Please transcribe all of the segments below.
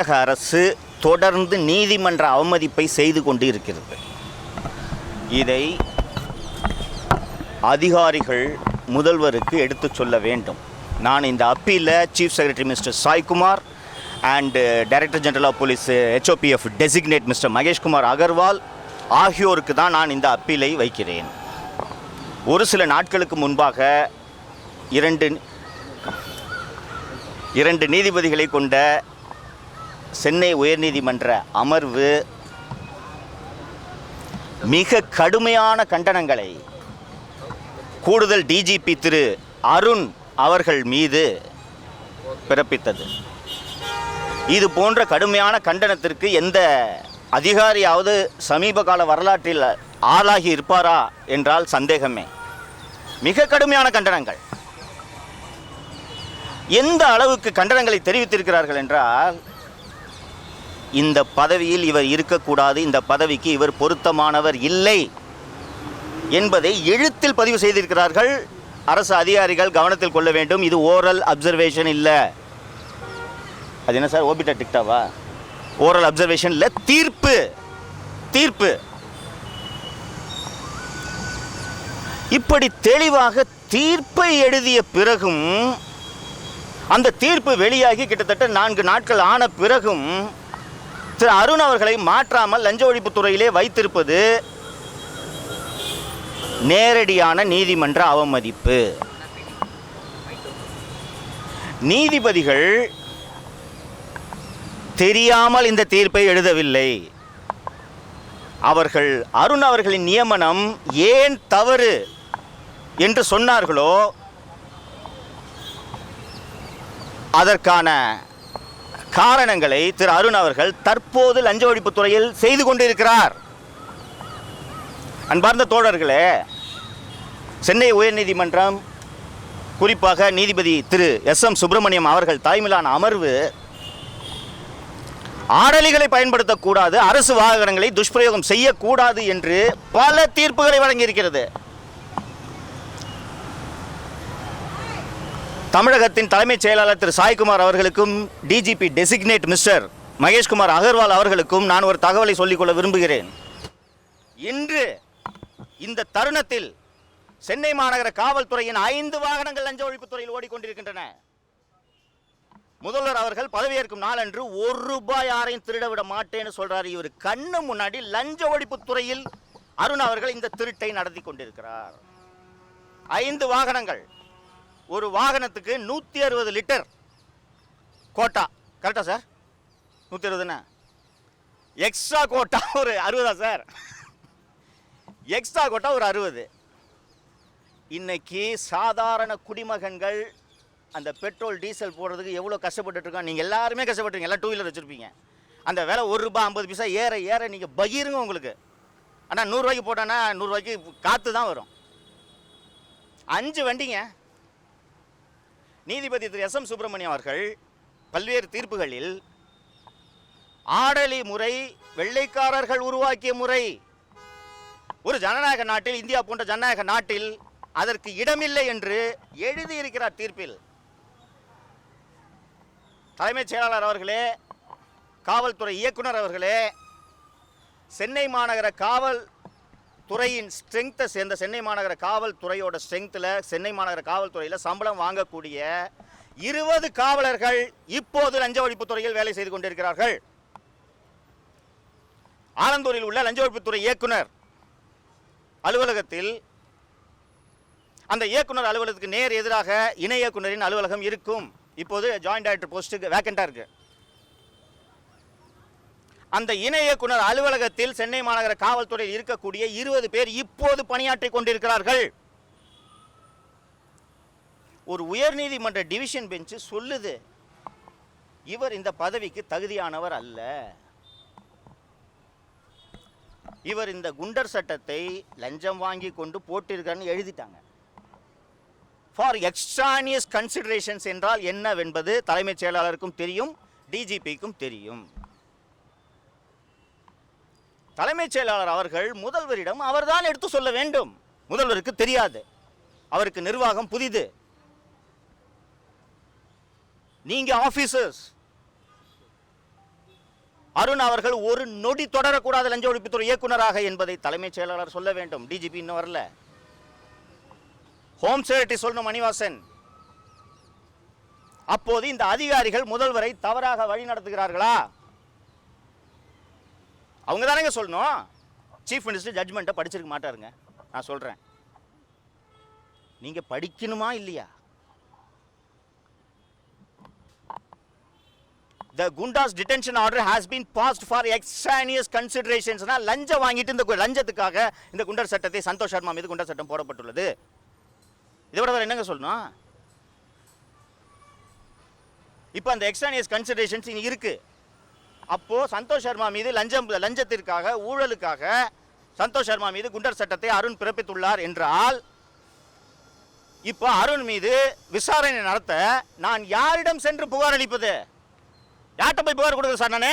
தமிழக அரசு தொடர்ந்து நீதிமன்ற அவமதிப்பை செய்து கொண்டு இருக்கிறது. இதை அதிகாரிகள் முதல்வருக்கு எடுத்து சொல்ல வேண்டும். நான் இந்த அப்பீலை chief secretary mister Saikumar and director general of police HOPF designate mister Maheshkumar Agarwal ஆகியோருக்கு தான் நான் இந்த அப்பீலை வைக்கிறேன். ஒரு சில நாட்களுக்கு முன்பாக இரண்டு நீதிபதிகளை கொண்ட சென்னை உயர்நீதிமன்ற அமர்வு மிக கடுமையான கண்டனங்களை கூடுதல் டிஜிபி திரு அருண் அவர்கள் மீது பிறப்பித்தது. இது போன்ற கடுமையான கண்டனத்திற்கு எந்த அதிகாரியாவது சமீப கால வரலாற்றில் ஆளாகி இருப்பாரா என்றால் சந்தேகமே. மிக கடுமையான கண்டனங்கள். எந்த அளவுக்கு கண்டனங்களை தெரிவித்திருக்கிறார்கள் என்றால், இந்த பதவியில் இவர் இருக்கக்கூடாது, இந்த பதவிக்கு இவர் பொருத்தமானவர் இல்லை என்பதை எழுத்தில் பதிவு செய்திருக்கிறார்கள். அரசு அதிகாரிகள் கவனத்தில் கொள்ள வேண்டும். இது ஓரல் அப்சர்வேஷன் இல்லை. அது என்ன சார், ஓபிட்டா டிக்டாவா? ஓரல் அப்சர்வேஷன் இல்லை, தீர்ப்பு. இப்படி தெளிவாக தீர்ப்பை எழுதிய பிறகும், அந்த தீர்ப்பு வெளியாகி கிட்டத்தட்ட 4 நாட்கள் ஆன பிறகும் திரு அருண் அவர்களை மாற்றாமல் லஞ்ச ஒழிப்புத்துறையிலே வைத்திருப்பது நேரடியான நீதிமன்ற அவமதிப்பு. நீதிபதிகள் தெரியாமல் இந்த தீர்ப்பை எழுதவில்லை. அவர்கள் அருண் அவர்களின் நியமனம் ஏன் தவறு என்று சொன்னார்களோ அதற்கான காரணங்களை திரு அருண் அவர்கள் தற்போது லஞ்ச ஒழிப்புத்துறையில் செய்து கொண்டிருக்கிறார். அன்பார்ந்த தோழர்களே, சென்னை உயர்நீதிமன்றம், குறிப்பாக நீதிபதி திரு SM சுப்பிரமணியம் அவர்கள் தலைமையிலான அமர்வு ஆடலிகளை பயன்படுத்தக்கூடாது, அரசு வாகனங்களை துஷ்பிரயோகம் செய்யக்கூடாது என்று பல தீர்ப்புகளை வழங்கியிருக்கிறது. தமிழகத்தின் தலைமைச் செயலாளர் திரு சாய்குமார் அவர்களுக்கும் DGP designate mister Maheshkumar Agarwal அவர்களுக்கும் நான் ஒரு தகவலை சொல்லிக்கொள்ள விரும்புகிறேன். இன்று இந்த தருணத்தில் சென்னை மாநகர காவல்துறையின் 5 வாகனங்கள் லஞ்ச ஒழிப்புத்துறையில் ஓடிக்கொண்டிருக்கின்றன. முதல்வர் அவர்கள் பதவியேற்கும் நாளன்று ₹1 யாரையும் திருட விட மாட்டேன்னு சொல்றாரு. இவர் கண்ணு முன்னாடி லஞ்ச ஒழிப்புத்துறையில் அருண் அவர்கள் இந்த திருட்டை நடத்தி கொண்டிருக்கிறார். 5 வாகனங்கள், ஒரு வாகனத்துக்கு 160 லிட்டர் கோட்டா. கரெக்டா சார்? 160 எக்ஸ்ட்ரா கோட்டா ஒரு 60 சார்? எக்ஸ்ட்ரா கோட்டா ஒரு 60. இன்னைக்கு சாதாரண குடிமகன்கள் அந்த பெட்ரோல் டீசல் போடுறதுக்கு எவ்வளோ கஷ்டப்பட்டு இருக்கோம். நீங்கள் எல்லாருமே கஷ்டப்பட்டுருங்க. எல்லாம் 2 வீலர் வச்சுருப்பீங்க. அந்த விலை ₹1.50 ஏற நீங்கள் பகிருங்க உங்களுக்கு. ஆனால் 100 ரூபாய்க்கு போட்டோன்னா 100 ரூபாய்க்கு காற்று தான் வரும். 5 வண்டிங்க. நீதிபதி திரு SM சுப்பிரமணியம் அவர்கள் பல்வேறு தீர்ப்புகளில் ஆடலி முறை வெள்ளைக்காரர்கள் உருவாக்கிய முறை, ஒரு ஜனநாயக நாட்டில், இந்தியா போன்ற ஜனநாயக நாட்டில் அதற்கு இடமில்லை என்று எழுதியிருக்கிறார் தீர்ப்பில். தலைமைச் செயலாளர் அவர்களே, காவல்துறை இயக்குனர் அவர்களே, சென்னை மாநகர காவல்துறையின் ஸ்ட்ரெங்த்தை சேர்ந்த, சென்னை மாநகர காவல்துறையோட ஸ்ட்ரெங்த்தில், சென்னை மாநகர காவல்துறையில் சம்பளம் வாங்கக்கூடிய 20 காவலர்கள் இப்போது லஞ்ச ஒழிப்புத்துறையில் வேலை செய்து கொண்டிருக்கிறார்கள். ஆலந்தூரில் உள்ள லஞ்ச ஒழிப்புத்துறை இயக்குனர் அலுவலகத்தில், அந்த இயக்குனர் அலுவலகத்துக்கு நேர் எதிராக இணை இயக்குனரின் அலுவலகம் இருக்கும். இப்போது ஜாயிண்ட் டைரக்டர் போஸ்ட்டுக்கு வேக்கண்டா இருக்கு. அந்த இணை இயக்குனர் அலுவலகத்தில் சென்னை மாநகர காவல்துறையில் இருக்கக்கூடிய 20 பேர் இப்போது பணியாற்றி கொண்டிருக்கிறார்கள். ஒரு உயர்நீதிமன்ற டிவிஷன் பெஞ்ச் சொல்லுது, இவர் இந்த பதவிக்கு தகுதியானவர் அல்ல, இவர் இந்த குண்டர் சட்டத்தை லஞ்சம் வாங்கி கொண்டு போட்டிருக்காருன்னு எழுதிட்டாங்க. ஃபார் எக்ஸ்ட்ரானியஸ் கன்சிடரேஷன்ஸ் என்றால் என்னவென்பது தலைமைச் செயலாளருக்கும் தெரியும், டிஜிபிக்கும் தெரியும். தலைமைச் செயலாளர் அவர்கள் முதல்வரிடம் அவர்தான் எடுத்து சொல்ல வேண்டும். முதல்வருக்கு தெரியாது, அவருக்கு நிர்வாகம் புதிது. நீங்க ஆபீசர்ஸ், அருண் அவர்கள் ஒரு நொடி தொடரக்கூடாது லஞ்ச ஒழிப்புத்துறை இயக்குநராக என்பதை தலைமைச் செயலாளர் சொல்ல வேண்டும். டிஜிபி இன்னும் வரல. ஹோம் செக்ரட்டரி சொல்லணும் மணிவாசன். அப்போது இந்த அதிகாரிகள் முதல்வரை தவறாக வழி நடத்துகிறார்களா? அவங்க தானே சொல்லணும். சீஃப் மினிஸ்டர் ஜட்ஜ்மெண்ட்டை படிச்சிருக்க மாட்டாருங்க. நான் சொல்றேன், நீங்க படிக்கணுமா இல்லையா? The Gunda's detention order has been passed for extraneous considerations. லஞ்சம் வாங்கிட்டு இந்த லஞ்சத்துக்காக இந்த குண்டர் சட்டத்தை சந்தோஷ் சர்மா மீது குண்டர் சட்டம் போடப்பட்டுள்ளது. இதை விட வேற என்னங்க சொல்லணும்? இப்போ அந்த எக்ஸ்ட்ரானியஸ் கன்சிடரேஷன்ஸ் இருக்கு. அப்போ சந்தோஷ் சர்மா மீது லஞ்சத்திற்காக ஊழலுக்காக சந்தோஷ் சர்மா மீது குண்டர் சட்டத்தை அருண் பிறப்பித்துள்ளார் என்றால், இப்போ அருண் மீது விசாரணை நடத்த நான் யாரிடம் சென்று புகார் அளிப்பது? யார்கிட்ட போய் புகார் கொடுக்குறது சார் நானே?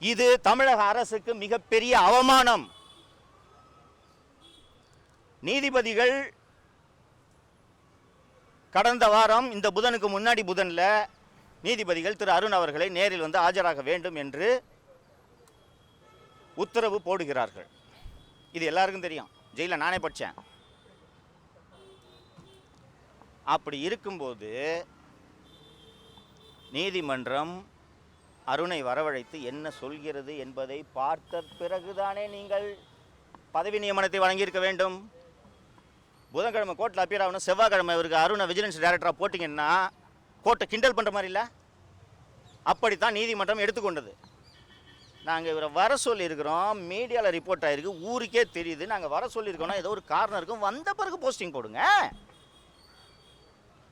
இது தமிழக அரசுக்கு மிகப்பெரிய அவமானம். நீதிபதிகள் கடந்த வாரம் இந்த புதனுக்கு முன்னாடி புதன்ல நீதிபதிகள் திரு அருண் அவர்களை நேரில் வந்து ஆஜராக வேண்டும் என்று உத்தரவு போடுகிறார்கள். இது எல்லாருக்கும் தெரியும். ஜெயிலில் நானே படித்தேன். அப்படி இருக்கும்போது நீதிமன்றம் அருணை வரவழைத்து என்ன சொல்கிறது என்பதை பார்த்த பிறகுதானே நீங்கள் பதவி நியமனத்தை வழங்கியிருக்க வேண்டும். புதன்கிழமை கோர்ட்டில் அப்பியர் ஆகணும், செவ்வாய்க்கிழமை இவருக்கு அருணை விஜிலன்ஸ் டைரக்டராக போட்டிங்கன்னா கோர்ட்டை கிண்டல் பண்ணுற மாதிரி இல்லை? அப்படித்தான் நீதிமன்றம் எடுத்துக்கொண்டது. நாங்கள் இவரை வர சொல்லியிருக்கிறோம், மீடியாவில் ரிப்போர்ட் ஆகிருக்கு, ஊருக்கே தெரியுது. நாங்கள் வர சொல்லியிருக்கோம்னா ஏதோ ஒரு காரணம் இருக்கும், வந்த பிறகு போஸ்டிங் போடுங்க.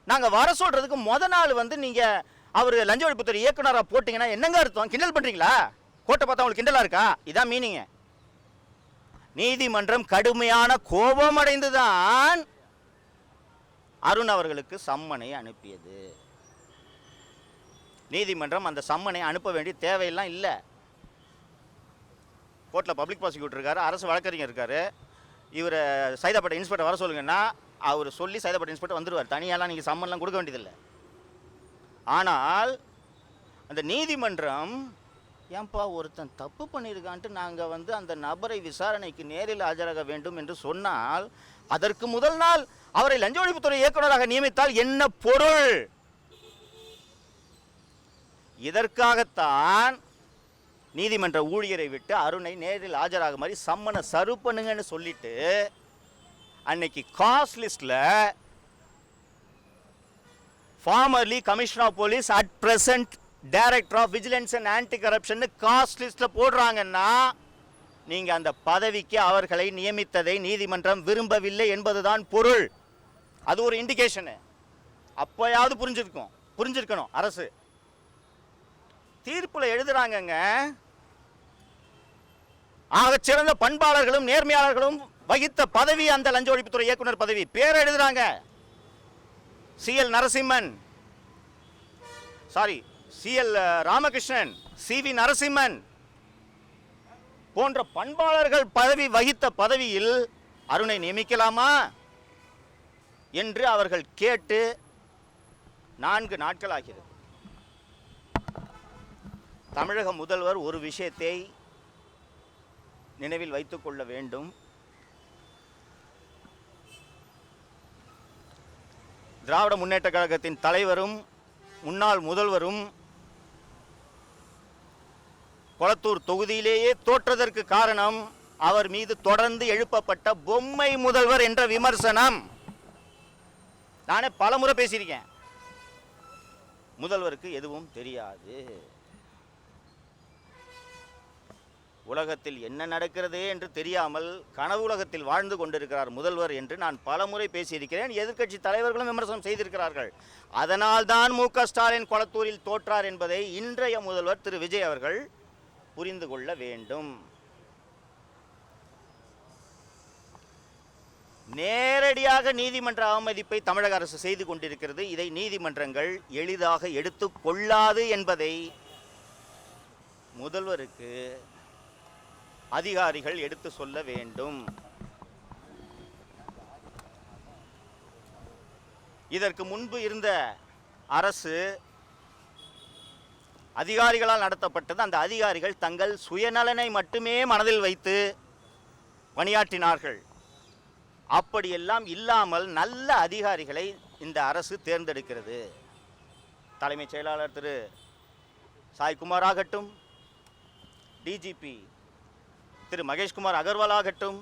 நாங்கள் வர சொல்கிறதுக்கு நாள் வந்து நீங்கள் அவர் லஞ்ச ஒழிப்புத்துறை இயக்குனராக போட்டிங்கன்னா என்னங்க அர்த்தம்? கிண்டல் பண்ணுறீங்களா? கோர்ட்டை பார்த்தா உங்களுக்கு கிண்டலாக இருக்கா? இதான் மீனிங்க. நீதிமன்றம் கடுமையான கோபம் அடைந்துதான் அருண் அவர்களுக்கு சம்மனை அனுப்பியது. நீதிமன்றம் அந்த சம்மனை அனுப்ப வேண்டிய தேவையெல்லாம் இல்லை. கோர்ட்டில் பப்ளிக் ப்ராசிக்யூட்டர் இருக்காரு, அரசு வழக்கறிஞர் இருக்காரு. இவரை சைதாப்பேட்டை இன்ஸ்பெக்டர் வர சொல்லுங்கன்னா அவர் சொல்லி சைதாப்பேட்டை இன்ஸ்பெக்டர் வந்துடுவார். தனியாலாம் நீங்கள் சம்மன்லாம் கொடுக்க வேண்டியதில்லை. ஆனால் அந்த நீதிமன்றம் ஏன்பா ஒருத்தன் தப்பு பண்ணியிருக்கான்ட்டு நாங்கள் வந்து அந்த நபரை விசாரணைக்கு நேரில் ஆஜராக வேண்டும் என்று சொன்னால், அதற்கு முதல் நாள் அவரை லஞ்ச ஒழிப்புத்துறை இயக்குநராக நியமித்தால் என்ன பொருள்? இதற்காகத்தான் நீதிமன்ற ஊழியரை விட்டு அருணை நேரில் ஆஜராக மாதிரி சம்மனை சரு பண்ணுங்கன்னு சொல்லிட்டு அன்னைக்கு காஸ்ட் லிஸ்ட்ல formerly commissioner of police at present director of vigilance and anti corruption caste லிஸ்ட்ல போடுறாங்கன்னா நீங்க அந்த பதவிக்கு அவர்களை நியமித்ததை நீதிமன்றம் விரும்பவில்லை என்பதுதான் பொருள். அது ஒரு இண்டிகேஷன். அப்பயாவது புரிஞ்சிருக்கணும் அரசு. தீர்ப்புல எழுதுறாங்கங்க, ஆகச்சிறந்த பண்பாளர்களும் நேர்மையாளர்களும் வகித்த பதவி அந்த லஞ்ச ஒழிப்புத்துறை இயக்குனர் பதவி. பேர் எழுதுறாங்க. C L Narasimhan, C L Ramakrishnan, C V Narasimhan போன்ற பண்பாளர்கள் பதவி வகித்த பதவியில் அருணை நியமிக்கலாமா என்று அவர்கள் கேட்டு 4 நாட்கள் ஆகிறது. தமிழக முதல்வர் ஒரு விஷயத்தை நினைவில் வைத்துக் கொள்ள வேண்டும். திராவிட முன்னேற்ற கழகத்தின் தலைவரும் முன்னாள் முதல்வரும் கொளத்தூர் தொகுதியிலேயே தோற்றதற்கு காரணம் அவர் மீது தொடர்ந்து எழுப்பப்பட்ட பொம்மை முதல்வர் என்ற விமர்சனம். நானே பலமுறை பேசியிருக்கேன். முதல்வருக்கு எதுவும் தெரியாது, உலகத்தில் என்ன நடக்கிறது என்று தெரியாமல் கனவு உலகத்தில் வாழ்ந்து கொண்டிருக்கிறார் முதல்வர் என்று நான் பலமுறை பேசியிருக்கிறேன். எதிர்க்கட்சி தலைவர்களும் விமர்சனம் செய்திருக்கிறார்கள். அதனால்தான் மு.க. ஸ்டாலின் கொளத்தூரில் தோற்றார் என்பதை இன்றைய முதல்வர் திரு விஜய் அவர்கள் புரிந்து கொள்ள வேண்டும். நேரடியாக நீதிமன்ற அவமதிப்பை தமிழக அரசு செய்து கொண்டிருக்கிறது. இதை நீதிமன்றங்கள் எளிதாக எடுத்துக் கொள்ளாது என்பதை முதல்வருக்கு அதிகாரிகள் எடுத்து சொல்ல வேண்டும். இதற்கு முன்பு இருந்த அரசு அதிகாரிகளால் நடத்தப்பட்டது. அந்த அதிகாரிகள் தங்கள் சுயநலனை மட்டுமே மனதில் வைத்து பணியாற்றினார்கள். அப்படியெல்லாம் இல்லாமல் நல்ல அதிகாரிகளை இந்த அரசு தேர்ந்தெடுக்கிறது. தலைமைச் செயலாளர் திரு சாய்குமார் ஆகட்டும், டிஜிபி திரு மகேஷ்குமார் அகர்வால் ஆகட்டும்,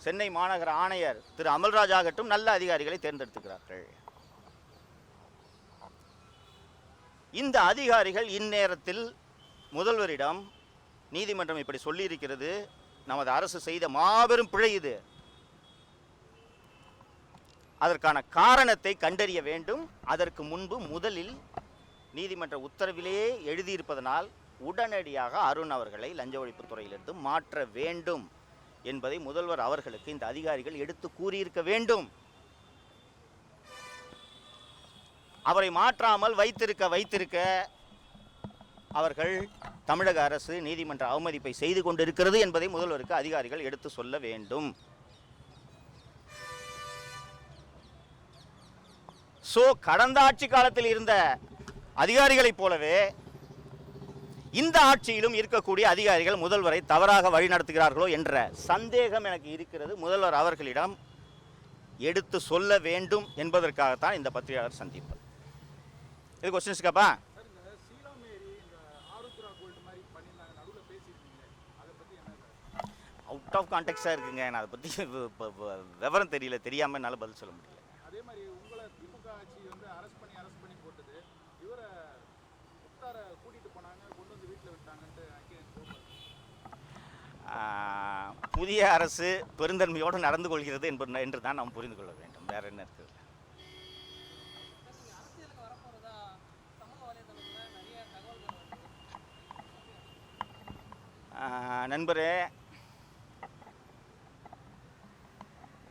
சென்னை மாநகர ஆணையர் திரு அமல்ராஜ் ஆகட்டும், நல்ல அதிகாரிகளை தேர்ந்தெடுத்துக்கிறார்கள். இந்த அதிகாரிகள் இந்நேரத்தில் முதல்வரிடம் நீதிமன்றம் இப்படி சொல்லியிருக்கிறது, நமது அரசு செய்த மாபெரும் பிழை இது, அதற்கான காரணத்தை கண்டறிய வேண்டும். அதற்கு முன்பு முதலில் நீதிமன்ற உத்தரவிலேயே எழுதியிருப்பதனால் உடனடியாக அருண் அவர்களை லஞ்ச ஒழிப்புத்துறையிலிருந்து மாற்ற வேண்டும் என்பதை முதல்வர் அவர்களுக்கு இந்த அதிகாரிகள் எடுத்து கூறியிருக்க வேண்டும். அவரை மாற்றாமல் வைத்திருக்க அவர்கள் தமிழக அரசு நீதிமன்ற அவமதிப்பை செய்து கொண்டிருக்கிறது என்பதை முதல்வருக்கு அதிகாரிகள் எடுத்து சொல்ல வேண்டும். கடந்த ஆட்சி காலத்தில் இருந்த அதிகாரிகளைப் போலவே இந்த ஆட்சியிலும் இருக்கக்கூடிய அதிகாரிகள் முதல்வரை தவறாக வழிநடத்துகிறார்களோ என்ற சந்தேகம் எனக்கு இருக்கிறது. முதல்வர் அவர்களிடம் எடுத்து சொல்ல வேண்டும் என்பதற்காகத்தான் இந்த பத்திரிகையாளர் சந்திப்பு. இது கொஸ்டின்ஸ்க்காப்பா? அவுட் ஆஃப் கான்டெக்ஸ்டாக இருக்குங்க. நான் அதை பற்றி விவரம் தெரியல, தெரியாமல் என்னால் பதில் சொல்ல முடியல. அதே மாதிரி உங்களை திமுக ஆட்சி வந்து அரெஸ்ட் பண்ணி போட்டது, இவரை முக்தாரை கூட்டிகிட்டு போனாங்க, கொண்டு வந்து வீட்டில் விட்டாங்கன்ட்டு புதிய அரசு பெருந்தன்மையோடு நடந்து கொள்கிறது என்று தான் நாம் புரிந்து கொள்ள வேண்டும். வேற என்ன இருக்குது? நண்பரே,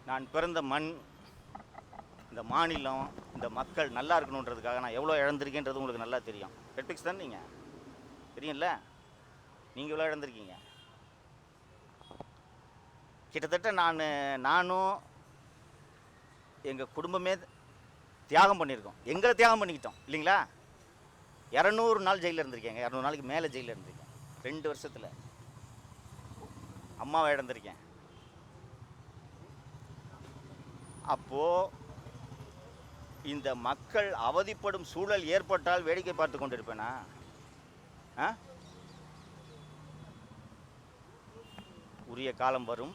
நான் பிறந்த மண், இந்த மாநிலம், இந்த மக்கள் நல்லா இருக்கணுன்றதுக்காக நான் எவ்வளோ இழந்திருக்கேன்றது உங்களுக்கு நல்லா தெரியும். நெட்ஃப்ளிக்ஸ் தான் நீங்கள் தெரியும்ல, நீங்கள் எவ்வளோ இழந்திருக்கீங்க. கிட்டத்தட்ட நானும் எங்கள் குடும்பமே தியாகம் பண்ணியிருக்கோம். எங்களை தியாகம் பண்ணிக்கிட்டோம் இல்லைங்களா? 200 நாள் ஜெயிலில் இருந்திருக்கேங்க. 200 நாளைக்கு மேலே ஜெயிலில் இருந்திருக்கேன். 2 வருஷத்தில் அம்மாவை இழந்திருக்கேன். அப்போது இந்த மக்கள் அவதிப்படும் சூழல் ஏற்பட்டால் வேடிக்கை பார்த்து கொண்டிருப்பேனா? உரிய காலம் வரும்,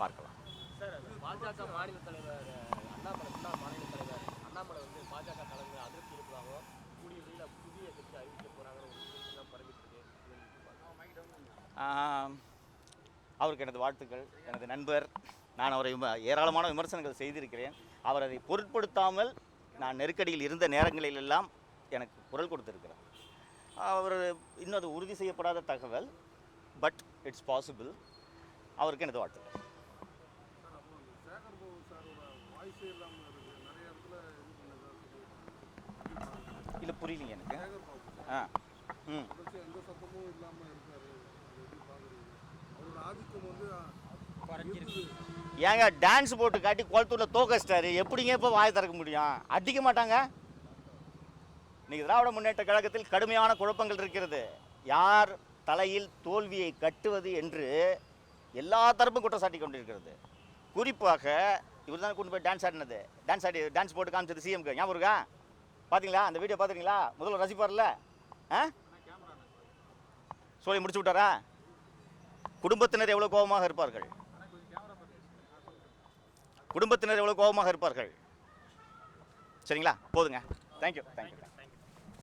பார்க்கலாம். பாஜக மாநில தலைவர் அண்ணாமலை, மாநில தலைவர் அண்ணாமலை வந்து பாஜக தலைவர் அதிருப்தி இருப்பதாக கூடிய புதிய கட்சி அறிவிக்க போறாங்க பரவிட்டு இருக்கு. அவருக்கு எனது வாழ்த்துக்கள். எனது நண்பர், நான் அவரை ஏராளமான விமர்சனங்கள் செய்திருக்கிறேன். அவர் அதை பொருட்படுத்தாமல் நான் நெருக்கடியில் இருந்த நேரங்களிலெல்லாம் எனக்கு குரல் கொடுத்திருக்கிறார். அவர் இன்னும் அது உறுதி செய்யப்படாத தகவல், பட் இட்ஸ் பாசிபிள். அவருக்கு எனது வாழ்த்துக்கள். இல்லை, புரியலைங்க எனக்கு. ஏங்க டான்ஸ் போட்டு காட்டி குளத்தூரில் தோக்கஸ்டாரு எப்படிங்க இப்போ வாய் திறக்க முடியும்? அடிக்க மாட்டாங்க. இன்னைக்கு திராவிட முன்னேற்ற கழகத்தில் கடுமையான குழப்பங்கள் இருக்கிறது. யார் தலையில் தோல்வியை கட்டுவது என்று எல்லா தரப்பும் குற்றச்சாட்டி கொண்டிருக்கிறது. குறிப்பாக இவர் தான் கொண்டு போய் டான்ஸ் ஆடினது, டான்ஸ் போட்டு காமிச்சது சிஎம்க்கு ஞாபகம் இருக்கா? பார்த்தீங்களா? அந்த வீடியோ பார்த்துருக்கீங்களா? முதல்வர் ரசிப்பார்ல, சொல்லி முடிச்சு விட்டாரா? குடும்பத்தினர் எவ்வளோ கோபமாக இருப்பார்கள்? குடும்பத்தினர் எவ்வளோ கோபமாக இருப்பார்கள்? சரிங்களா? போதுங்க. தேங்க்யூ.